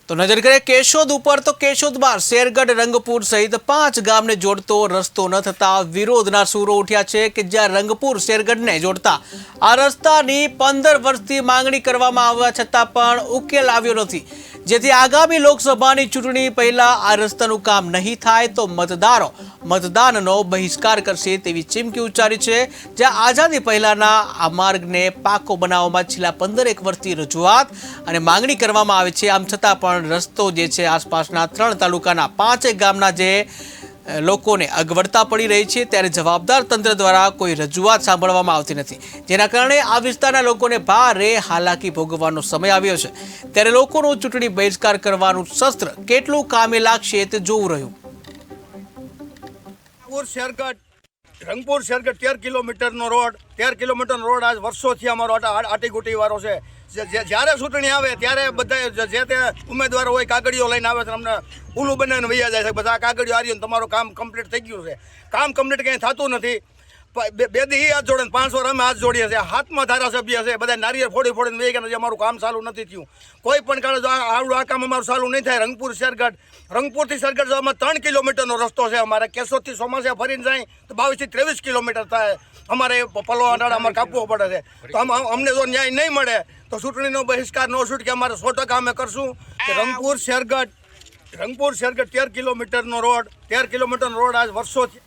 તો નજર કરીએ કેશોદ ઉપર તો કેશોદમાં શેરગઢ રંગપુર સહિત 5 ગામને જોડતો રસ્તો ન થતા વિરોધના સૂરો ઉઠ્યા છે કે જ્યાં રંગપુર શેરગઢને જોડતા આ રસ્તાની 15 વર્ષથી માંગણી કરવામાં આવવા છતાં પણ ઉકેલ આવ્યો નથી, જેથી આગામી લોકસભાની ચૂંટણી પહેલા આ રસ્તાનું કામ નહીં થાય તો મતદારો મતદાનનો બહિષ્કાર કરશે તેવી ચીમકી ઉચ્ચારી છે। જ્યાં આઝાદી પહેલાના આ માર્ગને પાકો બનાવવામાં છેલ્લા 15 વર્ષથી રજૂઆત અને માંગણી કરવામાં આવે છે, આમ છતાં પણ રસ્તો જે છે આસપાસના 3 તાલુકાના 5 ગામના જે લોકોને અગવડતા પડી રહી છે, ત્યારે જવાબદાર તંત્ર દ્વારા કોઈ રજૂઆત સાંભળવામાં આવતી નથી, જેના કારણે આ વિસ્તારના લોકોને ભારે હાલાકી ભોગવવાનો સમય આવ્યો છે। ત્યારે લોકોનો ચૂંટણી બહિષ્કાર કરવાનું શસ્ત્ર કેટલું કામે લાગશે તે જોવું રહ્યું। રંગપુર શેરગઢ 13 કિલોમીટરનો રોડ 13 કિલોમીટરનો રોડ આજ વર્ષોથી અમારો આટીગુટી વાળો છે। જ્યારે ચૂંટણી આવે ત્યારે બધા જે તે ઉમેદવારો હોય કાગળીઓ લઈને આવે છે, અમને ઉલ્લું બનાવીને વૈયા જાય છે, બધા કાગળીઓ હારી તમારું કામ કમ્પ્લીટ થઈ ગયું છે। કામ કમ્પ્લીટ કંઈ થતું નથી। બે દી હાથ જોડે 500 અમે હાથ જોડીએ છીએ, હાથમાં ધારાસભ્ય છે, બધા નારિયેળ ફોડીને વહી ગયા, અમારું કામ ચાલુ નથી થયું। કોઈ પણ કારણે આ કામ અમારું ચાલુ નહીં થાય। રંગપુરથી શેરગઢ જવામાં 3 કિલોમીટરનો રસ્તો છે અમારે। કેશોદથી ચોમાસા ફરીને જાય તો 22 થી 23 કિલોમીટર થાય, અમારે પલવા અમારે કાપવો પડે છે। તો અમને જો ન્યાય નહીં મળે તો ચૂંટણીનો બહિષ્કાર ન છૂટકે અમારે 100% અમે કરશું। કે રંગપુર શેરગઢ 13 કિલોમીટરનો રોડ 13 કિલોમીટરનો રોડ આજ વર્ષોથી